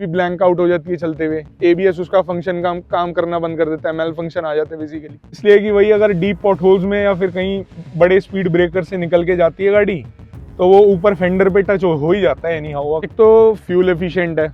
भी blank out हो जाती है चलते हुए, एबीएस उसका फंक्शन काम करना बंद कर देता है, मेल फंक्शन आ जाते हैं बेसिकली। इसलिए कि वही अगर डीप पॉट होल्स में या फिर कहीं बड़े स्पीड ब्रेकर से निकल के जाती है गाड़ी तो वो ऊपर फेंडर पे टच हो ही जाता है एनी हाउ। एक तो फ्यूल एफिशिएंट है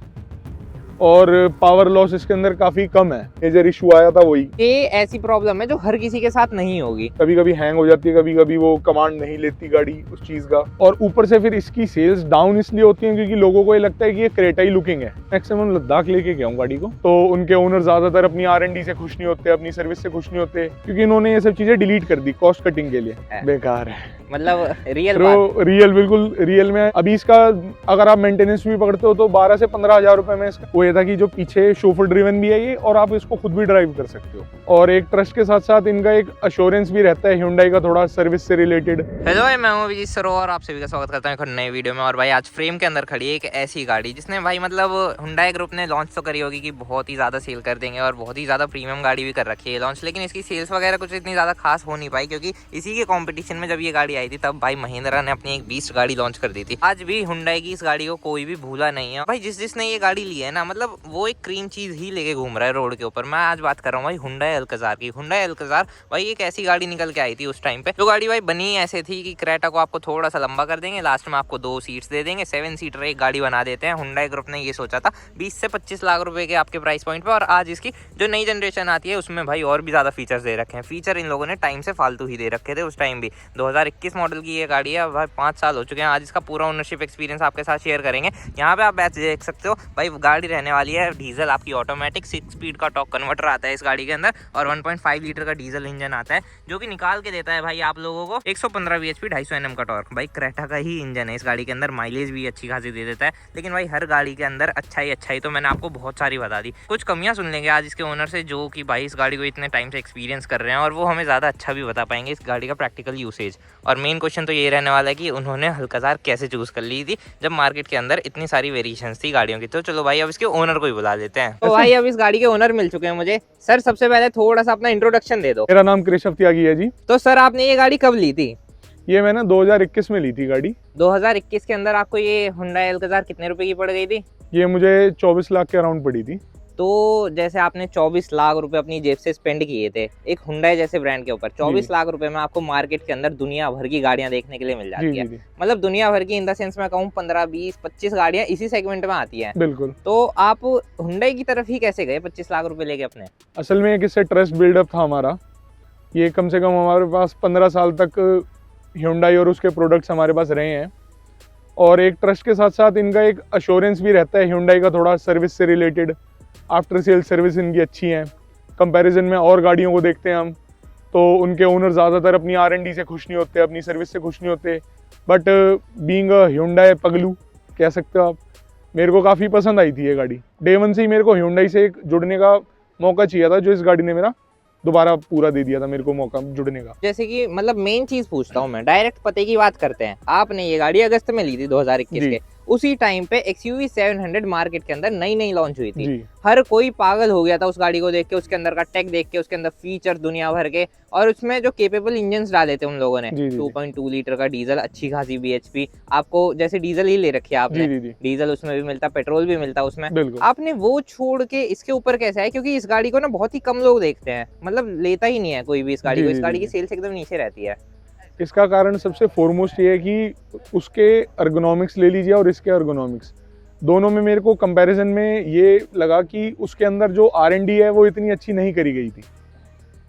और पावर लॉस इसके अंदर काफी कम है। मेजर इशू आया था वही, ये ऐसी प्रॉब्लम है जो हर किसी के साथ नहीं होगी। कभी कभी हैंग हो जाती है, कभी कभी वो कमांड नहीं लेती गाड़ी उस चीज का। और ऊपर से फिर इसकी सेल्स डाउन इसलिए होती है क्योंकि लोगों को ये लगता है कि ये क्रेटाई लुकिंग है। मैक्सिमम लद्दाख लेके गया हूँ गाड़ी को, तो उनके ओनर ज्यादातर अपनी R&D से खुश नहीं होते, अपनी सर्विस से खुश नहीं होते, क्योंकि इन्होंने ये सब चीजें डिलीट कर दी कॉस्ट कटिंग के लिए। बेकार है, मतलब रियल तो रियल, बिल्कुल रियल में। अभी इसका अगर आप मेंटेनेंस भी पकड़ते हो तो 12 से 15 हजार रुपए में इसका वो ये था कि जो पीछे शोफर ड्रिवन भी है ये, और आप इसको खुद भी ड्राइव कर सकते हो। और एक ट्रस्ट के साथ साथ इनका एक अश्योरेंस भी रहता है Hyundai का, थोड़ा सर्विस से रिलेटेड। हेलो भाई, मैं हूं अभिजीत सरोवर, आप सभी का स्वागत करता हूं एक नए वीडियो में। और भाई आज फ्रेम के अंदर खड़ी है एक ऐसी गाड़ी जिसने भाई मतलब Hyundai ग्रुप ने लॉन्च तो करी होगी कि बहुत ही ज़्यादा सेल कर देंगे और बहुत ही ज़्यादा प्रीमियम गाड़ी भी कर रखी है लॉन्च, लेकिन इसकी सेल्स वगैरह कुछ इतनी ज़्यादा खास हो नहीं पाई क्योंकि इसी के कॉम्पिटिशन में जब ये गाड़ी आई थी तब भाई महिंद्रा ने अपनी एक बीस्ट गाड़ी लॉन्च कर दी थी। आज भी Hyundai की इस गाड़ी को कोई भी भूला नहीं है भाई। जिसने ये गाड़ी ली है ना, मतलब वो एक क्रीम चीज ही लेके घूम रहा है रोड के ऊपर। मैं आज बात कर रहा हूँ भाई Hyundai Alcazar की। Hyundai Alcazar भाई एक ऐसी गाड़ी निकल के आई थी उस टाइम पे, जो गाड़ी भाई बनी ऐसे थी कि क्रेटा को आपको थोड़ा सा लंबा कर देंगे, लास्ट में आपको 2 सीट्स दे देंगे, 7 सीटर एक गाड़ी बना देते हैं। Hyundai ग्रुप ने ये सोचा था 20 से 25 लाख रुपए के आपके प्राइस पॉइंट पे। और आज इसकी जो नई जनरेशन आती है उसमें भाई और भी ज्यादा फीचर्स दे रखे हैं। फीचर इन लोगों ने टाइम से फालतू ही दे रखे थे उस टाइम भी। 2021 मॉडल की ये गाड़ी है भाई, 5 साल हो चुके हैं। आज इसका पूरा ओनरशिप एक्सपीरियंस आपके साथ शेयर करेंगे। यहाँ पे आप बैच देख सकते हो भाई, गाड़ी रहने वाली है डीजल आपकी ऑटोमेटिक। 6 स्पीड का टॉर्क कन्वर्टर आता है इस गाड़ी के अंदर और 1.5 लीटर का डीजल इंजन आता है जो कि निकाल के देता है भाई आप लोगों को 115 bhp 250 Nm का टॉर्क। भाई क्रेटा का ही इंजन है इस गाड़ी के अंदर, माइलेज भी अच्छी खासी दे देता है। लेकिन भाई हर गाड़ी के अंदर अच्छाई तो मैंने आपको बहुत सारी बता दी। कुछ कमियां सुन लेंगे आज इसके ओनर से जो कि भाई इस गाड़ी को इतने टाइम से एक्सपीरियंस कर रहे हैं और वो हमें ज़्यादा अच्छा भी बता पाएंगे इस गाड़ी का प्रैक्टिकल यूसेज। और मेन क्वेश्चन तो ये रहने वाला है कि उन्होंने Alcazar कैसे चूज कर ली थी जब मार्केट के अंदर इतनी सारी वेरिएशंस थी गाड़ियों की। तो चलो भाई अब इसके ओनर को ही बुला लेते हैं। तो भाई अब इस गाड़ी के ओनर मिल चुके हैं मुझे। सर सबसे पहले थोड़ा सा अपना इंट्रोडक्शन दे दो। मेरा नाम केशव त्यागी है जी। तो सर आपने ये गाड़ी कब ली थी? ये मैंने 2021 में ली थी गाड़ी। 2021 के अंदर आपको ये Hyundai Alcazar कितने रुपए की पड़ गई थी? ये मुझे 24 लाख के अराउंड पड़ी थी। तो जैसे आपने 24 लाख रुपए अपनी जेब से स्पेंड किए थे एक Hyundai जैसे ब्रांड के ऊपर, 24 लाख रुपए में आपको मार्केट के अंदर दुनिया भर की गाड़ियां देखने के लिए मिल जाती है। मतलब दुनिया भर की इन द सेंस मैं कहूँ 15, 20, 25 गाड़ियां इसी सेगमेंट में आती हैं। बिल्कुल। तो आप Hyundai की तरफ ही कैसे गए 25 लाख रुपए लेके अपने? असल में किससे ट्रस्ट बिल्डअप था हमारा। ये कम से कम हमारे पास 15 साल तक Hyundai और उसके प्रोडक्ट्स हमारे पास रहे हैं। और एक ट्रस्ट के साथ साथ इनका एक अश्योरेंस भी रहता है Hyundai का, थोड़ा सर्विस से रिलेटेड। आफ्टर सेल सर्विस इनकी अच्छी है कंपैरिजन में और गाड़ियों को देखते हैं हम, तो उनके ओनर ज़्यादातर अपनी R&D से खुश नहीं होते, अपनी सर्विस से खुश नहीं होते। बट बीइंग अ Hyundai पगलू कह सकते हो आप, मेरे को काफ़ी पसंद आई थी ये गाड़ी। डे 1 से ही मेरे को Hyundai से जुड़ने का मौका चाहिए था, जो इस गाड़ी ने मेरा दोबारा पूरा दे दिया था मेरे को मौका जुड़ने का। जैसे कि मतलब मेन चीज पूछता हूँ मैं, डायरेक्ट पते की बात करते हैं। आपने ये गाड़ी अगस्त में ली थी 2021 के, उसी टाइम पे XUV 700 मार्केट के अंदर नई लॉन्च हुई थी। हर कोई पागल हो गया था उस गाड़ी को देख के, उसके अंदर का टेक देख के, उसके अंदर फीचर दुनिया भर के, और उसमें जो केपेबल इंजन डाले थे उन लोगों ने। 2.2 लीटर का डीजल, अच्छी खासी bhp, आपको जैसे डीजल ही ले रखी है आपने, डीजल उसमें भी मिलता, पेट्रोल भी मिलता उसमें। आपने वो छोड़ के इसके ऊपर कैसे है? क्योंकि इस गाड़ी को ना बहुत ही कम लोग देखते हैं, मतलब लेता ही नहीं है कोई भी इस गाड़ी को। इस गाड़ी की सेल्स एकदम नीचे रहती है। इसका कारण सबसे फॉरमोस्ट ये है कि उसके अर्गोनॉमिक्स ले लीजिए और इसके अर्गोनॉमिक्स दोनों में मेरे को कंपैरिजन में ये लगा कि उसके अंदर जो R&D है वो इतनी अच्छी नहीं करी गई थी।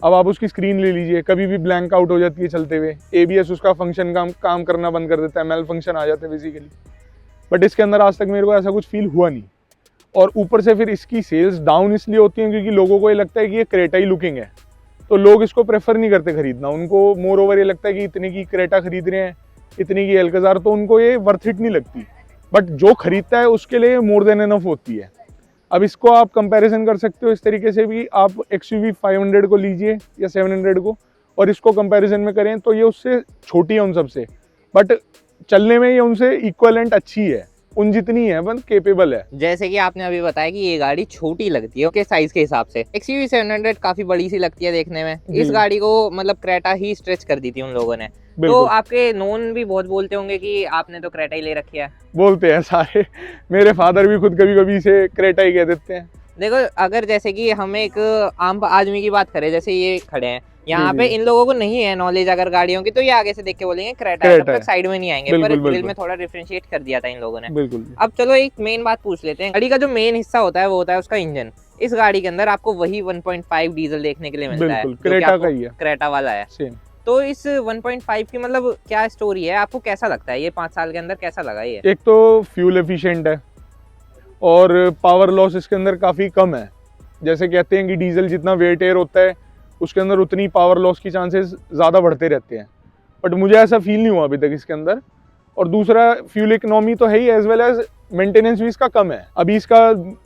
अब आप उसकी स्क्रीन ले लीजिए, कभी भी ब्लैंक आउट हो जाती है चलते हुए, एबीएस उसका फंक्शन काम करना बंद कर देता है, मेल फंक्शन आ जाते हैं बेसिकली। बट इसके अंदर आज तक मेरे को ऐसा कुछ फील हुआ नहीं। और ऊपर से फिर इसकी सेल्स डाउन इसलिए होती हैं क्योंकि लोगों को ये लगता है कि ये क्रेटाई लुकिंग है, तो लोग इसको प्रेफर नहीं करते खरीदना। उनको मोर ओवर ये लगता है कि इतने की क्रेटा खरीद रहे हैं, इतनी की Alcazar, तो उनको ये वर्थ इट नहीं लगती। बट जो खरीदता है उसके लिए मोर देन एनफ होती है। अब इसको आप कंपैरिजन कर सकते हो इस तरीके से भी, आप XUV 500 को लीजिए या 700 को और इसको कंपैरिजन में करें तो ये उससे छोटी है उन सबसे, बट चलने में ये उनसे इक्वलेंट अच्छी है। उन जितनी है, बस केपेबल है। जैसे कि आपने अभी बताया कि ये गाड़ी छोटी लगती है उसके साइज के हिसाब से, XUV 700 काफी बड़ी सी लगती है देखने में। जी। इस गाड़ी को मतलब क्रेटा ही स्ट्रेच कर दी थी उन लोगों ने। तो बिल्कुल। आपके नोन भी बहुत बोलते होंगे कि आपने तो क्रेटा ही ले रखी है। बोलते हैं सारे, मेरे फादर भी खुद कभी कभी इसे क्रेटा ही कह देते हैं। देखो, अगर जैसे कि हम एक आम आदमी की बात करें, जैसे ये खड़े हैं यहाँ जी, पे, जी। इन लोगों को नहीं है नॉलेज अगर गाड़ियों की, तो ये आगे से देख के बोलेंगे क्रेटा है, तब क्रेटा तक है। साइड में नहीं आएंगे। पर बिल्कुल, ग्रिल बिल्कुल। में थोड़ा डिफरेंशिएट कर दिया था इन लोगों ने। बिल्कुल। अब चलो एक मेन बात पूछ लेते हैं। गाड़ी का जो मेन हिस्सा होता है वो होता है उसका इंजन। इस गाड़ी के अंदर आपको वही 1.5 डीजल देखने के लिए मिलता है, बिल्कुल, जो कि क्रेटा आपको का ही है। क्रेटा वाला है। सेम। तो इस 1.5 की मतलब क्या स्टोरी है, आपको कैसा लगता है ये 5 साल के अंदर कैसा लगा ये? एक तो फ्यूल एफिशिएंट है और पावर लॉस इसके अंदर काफ़ी कम है। जैसे कहते हैं कि डीजल जितना वेट एयर होता है उसके अंदर उतनी पावर लॉस की चांसेस ज़्यादा बढ़ते रहते हैं, बट मुझे ऐसा फील नहीं हुआ अभी तक इसके अंदर। और दूसरा, फ्यूल इकोनॉमी तो है ही, एज वेल एज मेंटेनेंस भी इसका कम है। अभी इसका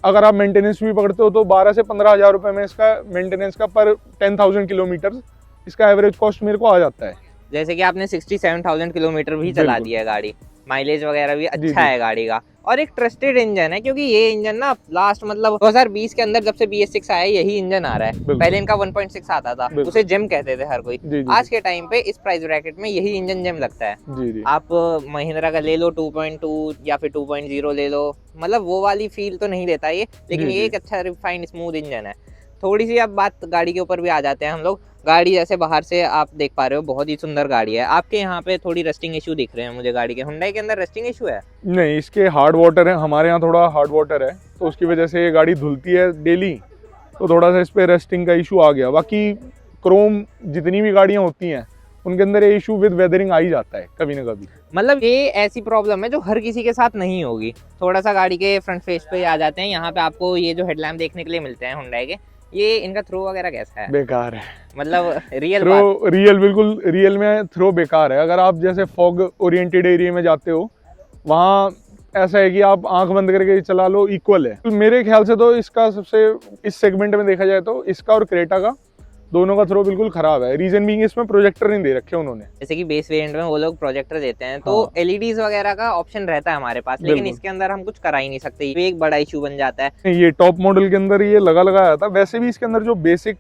अगर आप मेंटेनेंस भी पकड़ते हो तो 12 से 15 हज़ार रुपये में इसका मेंटेनेंस का पर 10,000 किलोमीटर इसका एवरेज कॉस्ट मेरे को आ जाता है। जैसे कि आपने 67,000 किलोमीटर भी चला बिल्कुल। दिया है गाड़ी, माइलेज वगैरह भी जी, अच्छा जी। है गाड़ी का, और एक ट्रस्टेड इंजन है। क्योंकि ये इंजन ना लास्ट मतलब 2020 के अंदर जब से BS6 आया यही इंजन आ रहा है। बिल्कुल। पहले इनका 1.6 आता था, बिल्कुल। उसे जेम कहते थे हर कोई। जी, जी। आज के टाइम पे इस प्राइस ब्रैकेट में यही इंजन जेम लगता है। जी, जी। आप महिंद्रा का ले लो 2.2 या फिर 2.0 ले लो, मतलब वो वाली फील तो नहीं देता ये, लेकिन जी, ये जी। एक अच्छा रिफाइंड स्मूथ इंजन है। थोड़ी सी अब बात गाड़ी के ऊपर भी आ जाते हैं हम लोग। गाड़ी जैसे बाहर से आप देख पा रहे हो बहुत ही सुंदर गाड़ी है। आपके यहाँ पे थोड़ी रस्टिंग इशू दिख रहे हैं मुझे गाड़ी के। हुंडई के अंदर रस्टिंग इशू है? नहीं, इसके हार्ड वाटर है, हमारे यहाँ थोड़ा हार्ड वाटर है, तो उसकी वजह से ये गाड़ी धुलती है डेली, तो थोड़ा सा इस पे रस्टिंग का इशू आ गया। बाकी क्रोम जितनी भी गाड़ियाँ होती हैं उनके अंदर ये इशू विद वेदरिंग आ ही जाता है कभी ना कभी। मतलब ये ऐसी प्रॉब्लम है जो हर किसी के साथ नहीं होगी। थोड़ा सा गाड़ी के फ्रंट फेस पे आ जाते हैं, यहाँ पे आपको ये जो हेडलैम्प देखने के लिए मिलते हैं हुंडई के, ये इनका थ्रो वगैरह कैसा है? बेकार है। मतलब रियल थ्रो बात। रियल, बिल्कुल रियल में थ्रो बेकार है। अगर आप जैसे फॉग ओरिएंटेड एरिया में जाते हो, वहाँ ऐसा है कि आप आंख बंद करके चला लो, इक्वल है। तो मेरे ख्याल से तो इसका सबसे, इस सेगमेंट में देखा जाए तो इसका और क्रेटा का दोनों का थ्रो बिल्कुल खराब है। रीजन बीइंग इसमें प्रोजेक्टर नहीं दे रखे उन्होंने। जैसे कि बेस वेरिएंट में वो लोग प्रोजेक्टर देते हैं, तो हाँ। LEDs वगैरह का ऑप्शन रहता है हमारे पास, लेकिन बिल्कुल। इसके अंदर हम कुछ करा ही नहीं सकते। ये एक बड़ा इशू बन जाता है। नहीं, ये टॉप मॉडल के अंदर ये लगा आया था। वैसे भी इसके अंदर जो बेसिक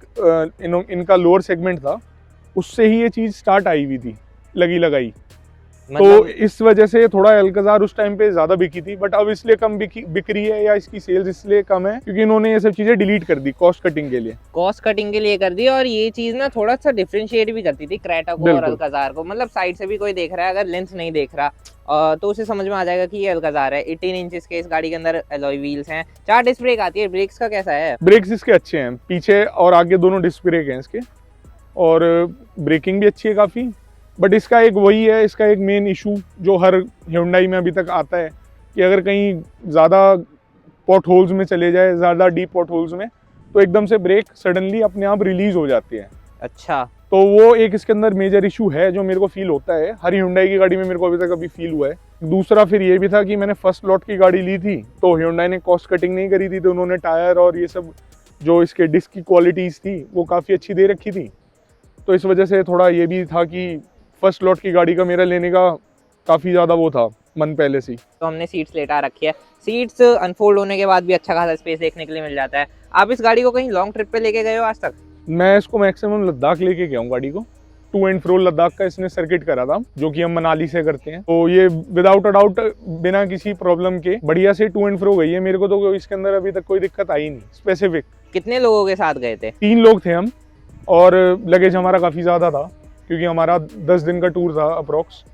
इनका लोअर सेगमेंट था उससे ही ये चीज़ स्टार्ट आई हुई थी, लगी लगाई। तो मतलब इस वजह से थोड़ा अल्काज़ार उस टाइम पे ज़्यादा बिकी थी, बट अब इसलिए कम बिक रही है, या इसकी सेल्स इसलिए कम है क्योंकि इन्होंने ये सब चीज़ें डिलीट कर दी कॉस्ट कटिंग के लिए। कॉस्ट कटिंग के लिए कर दी, और ये चीज ना थोड़ा सा डिफरेंशिएट भी करती थी क्रेटा को और बिल्कुल। अल्काजार को। मतलब साइड से भी कोई देख रहा है, अगर लेंथ नहीं देख रहा तो उसे समझ में आ जाएगा कि ये अल्काजार है। 18 इंचेस के इस गाड़ी के अंदर एलॉय व्हील्स हैं, 4 डिस्क ब्रेक आती है। ब्रेक्स का कैसा है? ब्रेक्स इसके अच्छे हैं, पीछे और आगे दोनों डिस्क ब्रेक हैं इसके, और ब्रेकिंग भी अच्छी है काफ़ी। बट इसका एक वही है, इसका एक मेन इशू जो हर Hyundai में अभी तक आता है कि अगर कहीं ज़्यादा पॉट होल्स में चले जाए, ज़्यादा डीप पॉट होल्स में, तो एकदम से ब्रेक सडनली अपने आप रिलीज हो जाती है। अच्छा। तो वो एक इसके अंदर मेजर इशू है जो मेरे को फील होता है। हर Hyundai की गाड़ी में मेरे को अभी तक फील हुआ है। दूसरा फिर ये भी था कि मैंने फर्स्ट लॉट की गाड़ी ली थी, तो Hyundai ने कॉस्ट कटिंग नहीं करी थी, तो उन्होंने टायर और ये सब जो इसके डिस्क की क्वालिटीज़ थी वो काफ़ी अच्छी दे रखी थी। तो इस वजह से थोड़ा ये भी था कि फर्स्ट लॉट की गाड़ी का मेरा लेने का काफ़ी ज़्यादा वो था मन पहले से ही। तो हमने सीट्स लेटा रखी है। सीट्स अनफोल्ड होने के बाद भी अच्छा खासा स्पेस देखने के लिए मिल जाता है। आप इस गाड़ी को कहीं लॉन्ग ट्रिप पे लेके गए हो आज तक? मैं इसको मैक्सिमम लद्दाख लेके गया हूँ गाड़ी को। टू एंड फ्रो लद्दाख का इसने सर्किट करा था, जो कि हम मनाली से करते हैं। तो ये विदाउट अ डाउट बिना किसी प्रॉब्लम के बढ़िया से टू एंड फ्रो गई है। मेरे को तो इसके अंदर अभी तक कोई दिक्कत आई नहीं स्पेसिफिक। कितने लोगों के साथ गए थे? 3 लोग थे हम, और लगेज हमारा काफ़ी ज़्यादा था क्योंकि हमारा 10 दिन का टूर था अप्रोक्स,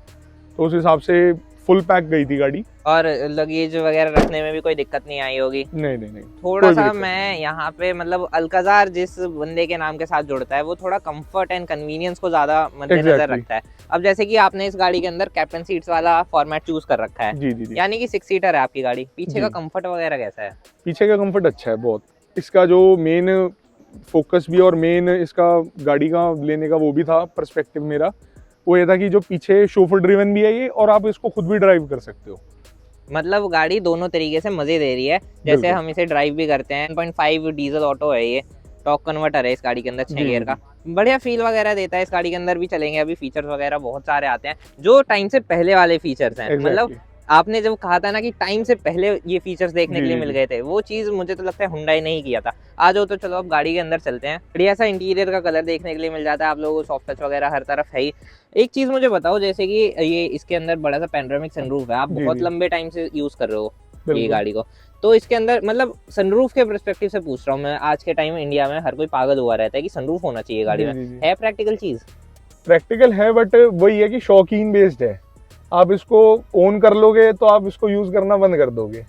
तो उस हिसाब से फुल पैक गई थी गाड़ी। और लगेज वगैरह रखने में भी कोई दिक्कत नहीं आई होगी? नहीं नहीं नहीं, थोड़ा कोई भी सा दिक्कत मैं यहाँ पे मतलब अल्काजार जिस बंदे के नाम के साथ जुड़ता है वो थोड़ा कंफर्ट एंड कन्वीनियंस को ज्यादा मद्देनजर Exactly. रखता है। अब जैसे कि आपने इस गाड़ी के अंदर कैप्टन सीट्स वाला फॉर्मेट चूज कर रखा है, जी जी जी। यानी कि 6 सीटर है आपकी गाड़ी। पीछे जी। का कंफर्ट वगैरह कैसा है? पीछे का कंफर्ट अच्छा है बहुत। इसका जो मेन फोकस भी और मेन इसका गाड़ी का लेने का वो भी था पर्सपेक्टिव मेरा, वो ये था कि जो पीछे शोफर ड्रिवन भी है ये, और आप इसको खुद भी ड्राइव कर सकते हो। मतलब गाड़ी दोनों तरीके से मजे दे रही है। जैसे बिल्कुल। हम इसे ड्राइव भी करते हैं। 1.5 डीजल ऑटो है ये, टॉर्क कन्वर्टर है इस गाड़ी के अंदर 6 जी, गियर जी, का। बढ़िया फील वगैरह देता है। इस गाड़ी के अंदर भी चलेंगे अभी, फीचर्स वगैरह बहुत सारे आते हैं जो टाइम से पहले वाले फीचर्स हैं। मतलब Exactly. आपने जब कहा था ना कि टाइम से पहले ये फीचर्स देखने के लिए जी, मिल जी। गए थे, वो चीज़ मुझे तो लगता है हुंडई ने ही किया था। आ जाओ तो चलो अब गाड़ी के अंदर चलते हैं। बढ़िया सा इंटीरियर का कलर देखने के लिए मिल जाता है आप लोगों को, सॉफ्ट टच वगैरह हर तरफ है ही। एक चीज़ मुझे बताओ, जैसे कि ये इसके अंदर बड़ा सा पैनोरामिक सनरूफ है, आप जी, बहुत जी, लंबे टाइम से यूज़ कर रहे हो ये बिल्कुल। गाड़ी को। तो इसके अंदर मतलब सनरूफ के पर्सपेक्टिव से पूछ रहा हूँ मैं, आज के टाइम में इंडिया में हर कोई पागल हुआ रहता है कि सनरूफ होना चाहिए गाड़ी जी, में। जी, जी। है प्रैक्टिकल चीज़? प्रैक्टिकल है बट वही है कि शौकीन बेस्ड है। आप इसको ओन कर लोगे तो आप इसको यूज़ करना बंद कर दोगे।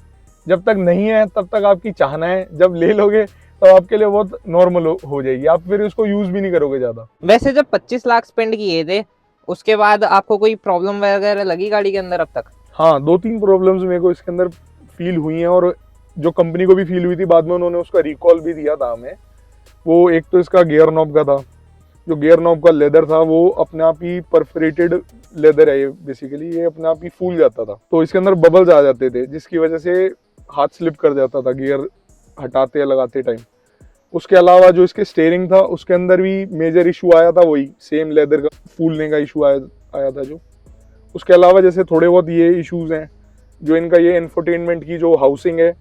जब तक नहीं है तब तक आपकी चाहना है, जब ले लोगे तो आपके लिए बहुत नॉर्मल हो जाएगी, आप फिर उसको यूज़ भी नहीं करोगे ज़्यादा। वैसे जब 25 लाख स्पेंड किए थे, उसके बाद आपको कोई प्रॉब्लम वगैरह लगी गाड़ी के अंदर अब तक? हाँ, 2-3 प्रॉब्लम्स मेरे को इसके अंदर फ़ील हुई हैं और जो कंपनी को भी फ़ील हुई थी, बाद में उन्होंने उसका रिकॉल भी दिया था हमें। वो एक तो इसका गियर नॉब का था, जो गियर नॉब का लेदर था वो अपने आप ही परफोरेटेड लेदर है, ये बेसिकली ये अपने आप ही फूल जाता था, तो इसके अंदर बबल्स आ जाते थे जिसकी वजह से हाथ स्लिप कर जाता था गियर हटाते या लगाते टाइम। उसके अलावा जो इसके स्टीयरिंग था उसके अंदर भी मेजर इशू आया था, वही सेम लेदर का फूलने का इशू आया था जो। उसके अलावा जैसे थोड़े बहुत ये इश्यूज हैं, जो इनका ये इंफोटेनमेंट की जो हाउसिंग है,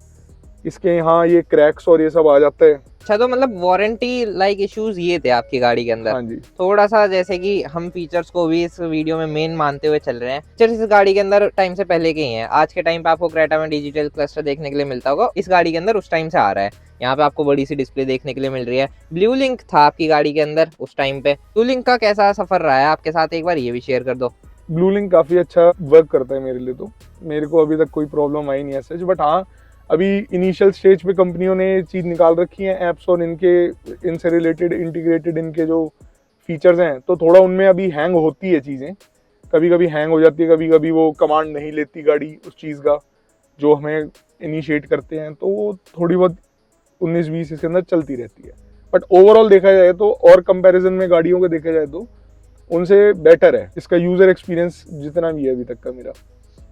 इसके यहाँ ये क्रैक्स और ये सब आ जाता है। अच्छा, तो मतलब वारंटी लाइक इश्यूज ये थे आपकी गाड़ी के अंदर। हाँ जी। थोड़ा सा जैसे कि हम फीचर्स को भी इस वीडियो में मेन मानते हुए चल रहे हैं। फीचर्स इस गाड़ी के अंदर टाइम से पहले के ही हैं। आज के टाइम पे आपको क्रेटा में डिजिटल क्लस्टर देखने के लिए मिलता होगा, इस गाड़ी के अंदर उस टाइम से आ रहा है। यहाँ पे आपको बड़ी सी डिस्प्ले देखने के लिए मिल रही है। ब्लू लिंक था आपकी गाड़ी के अंदर उस टाइम पे। ब्लू लिंक का कैसा सफर रहा है आपके साथ, एक बार ये भी शेयर कर दो। ब्लू लिंक काफ़ी अच्छा वर्क करता है मेरे लिए, तो मेरे को अभी तक कोई प्रॉब्लम आई नहीं है सच। बट हाँ, अभी इनिशियल स्टेज पे कंपनियों ने ये चीज़ निकाल रखी है ऐप्स और इनसे रिलेटेड इंटीग्रेटेड इनके जो फीचर्स हैं, तो थोड़ा उनमें अभी हैंग होती है चीज़ें, कभी कभी हैंग हो जाती है, कभी कभी वो कमांड नहीं लेती गाड़ी उस चीज़ का जो हमें इनिशिएट करते हैं, तो वो थोड़ी बहुत 19-20 इसके अंदर चलती रहती है। बट ओवरऑल देखा जाए तो और कंपैरिजन में गाड़ियों को देखा जाए तो उनसे बेटर है इसका यूज़र एक्सपीरियंस जितना भी है अभी तक का मेरा।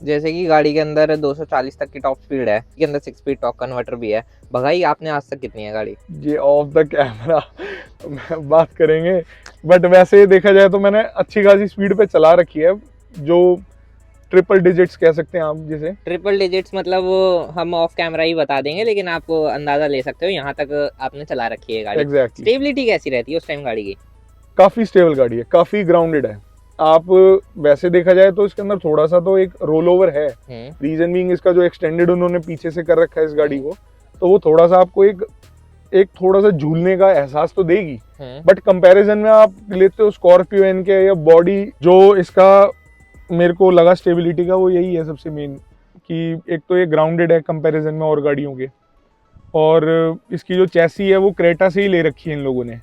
जैसे कि गाड़ी के अंदर 240 तक की टॉप स्पीड है, इसके अंदर 6 स्पीड टॉर्क कन्वर्टर भी है। भगाई आपने आज तक कितनी है गाड़ी? ये ऑफ द कैमरा बात करेंगे, बट वैसे देखा जाए तो मैंने अच्छी खासी स्पीड पे चला रखी है, जो ट्रिपल डिजिट्स कह सकते हैं आप जिसे। ट्रिपल डिजिट्स मतलब हम ऑफ कैमरा ही बता देंगे, लेकिन आप अंदाजा ले सकते हो यहाँ तक आपने चला रखी है गाड़ी। एग्जैक्टली। स्टेबिलिटी कैसी रहती है उस टाइम गाड़ी की? काफ़ी स्टेबल गाड़ी है, काफ़ी ग्राउंडेड है। आप वैसे देखा जाए तो इसके अंदर थोड़ा सा तो एक रोल ओवर है, रीजन बीइंग इसका जो एक्सटेंडेड उन्होंने पीछे से कर रखा है इस गाड़ी को, तो वो थोड़ा सा आपको एक एक थोड़ा सा झूलने का एहसास तो देगी। बट कंपैरिजन में आप लेते हो स्कॉर्पियो एन के या बॉडी, जो इसका मेरे को लगा स्टेबिलिटी का वो यही है सबसे मेन, कि एक तो ये ग्राउंडेड है कंपैरिजन में और गाड़ियों के, और इसकी जो चैसी है वो क्रेटा से ही ले रखी है इन लोगों ने,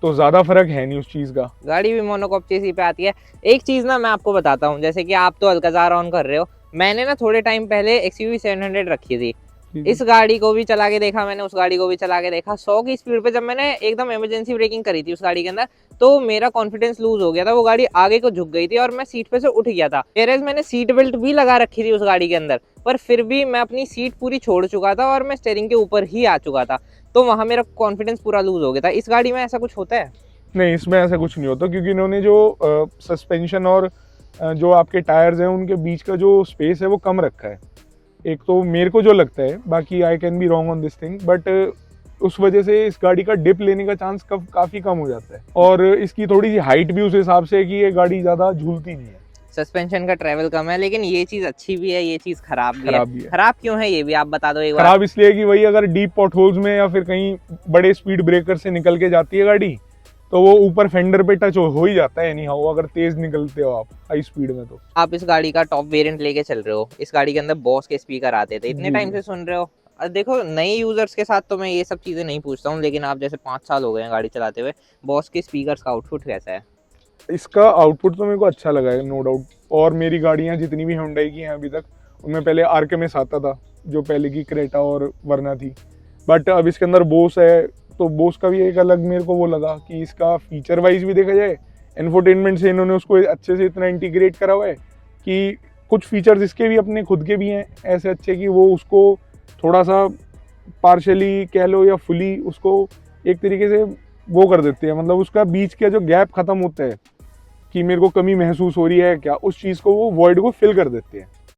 तो ज़्यादा फर्क है नहीं उस चीज़ का। गाड़ी भी मोनोकॉक चेसी पे आती है। एक चीज ना मैं आपको बताता हूँ, जैसे कि आप तो अल्काजार ऑन कर रहे हो, मैंने ना थोड़े टाइम पहले एक्सयूवी 700 रखी थी। इस गाड़ी को भी चला के देखा मैंने, उस गाड़ी को भी चला के देखा। 100 की स्पीड पे जब मैंने एकदम इमरजेंसी ब्रेकिंग करी थी उस गाड़ी के अंदर, तो मेरा कॉन्फिडेंस लूज हो गया था। वो गाड़ी आगे को झुक गई थी और मैं सीट पे से उठ गया था। वेयरएज मैंने सीट बेल्ट भी लगा रखी थी उस गाड़ी के अंदर, पर फिर भी मैं अपनी सीट पूरी छोड़ चुका था और मैं स्टीयरिंग के ऊपर ही आ चुका था, तो वहां मेरा कॉन्फिडेंस पूरा लूज हो गया था। इस गाड़ी में ऐसा कुछ होता है? नहीं, इसमें ऐसा कुछ नहीं होता, क्योंकि इन्होंने जो सस्पेंशन और जो आपके टायर्स हैं उनके बीच का जो स्पेस है वो कम रखा है। एक तो मेरे को जो लगता है, बाकी I can be wrong on this thing, but उस वजह से इस गाड़ी का डिप लेने का चांस काफ़ी कम हो जाता है, और इसकी थोड़ी सी हाइट भी उस हिसाब से है कि ये गाड़ी ज़्यादा झूलती नहीं है। सस्पेंशन का ट्रेवल कम है, लेकिन ये चीज अच्छी भी है, ये चीज खराब भी है। भी है। खराब क्यों है ये भी आप बता दो एक बार। खराब इसलिए कि वही अगर डीप पॉट होल्स में या फिर कहीं बड़े स्पीड ब्रेकर से निकल के जाती है गाड़ी, तो वो ऊपर फेंडर पे टच हो ही जाता है एनी हाउ, अगर तेज निकलते हो आप हाई स्पीड में। तो आप इस गाड़ी का टॉप वेरिएंट लेके चल रहे हो, इस गाड़ी के अंदर बॉस के स्पीकर आते थे, इतने जी, टाइम से सुन रहे हो। देखो नए यूजर्स के साथ तो मैं ये सब चीजें नहीं पूछता हूँ, लेकिन आप जैसे 5 साल हो गए हैं गाड़ी चलाते हुए, बॉस के स्पीकर्स का आउटपुट कैसा है? इसका आउटपुट तो मेरे को अच्छा लगा है, नो डाउट। और मेरी गाड़ियाँ जितनी भी हुंडई की हैं अभी तक, उनमें पहले आरकेएमएस आता था, जो पहले की क्रेटा और वरना थी, बट अब इसके अंदर बोस है, तो बोस का भी एक अलग मेरे को वो लगा कि इसका फीचर वाइज भी देखा जाए, इन्फोटेनमेंट से इन्होंने उसको अच्छे से इतना इंटीग्रेट करा हुआ है कि कुछ फीचर्स इसके भी अपने खुद के भी हैं ऐसे अच्छे कि वो उसको थोड़ा सा पार्शली कह लो या फुली उसको एक तरीके से वो कर देते हैं, मतलब उसका बीच का जो गैप खत्म होता है कि मेरे को कमी महसूस हो रही है क्या, उस चीज़ को वो वॉइड को फिल कर देते हैं।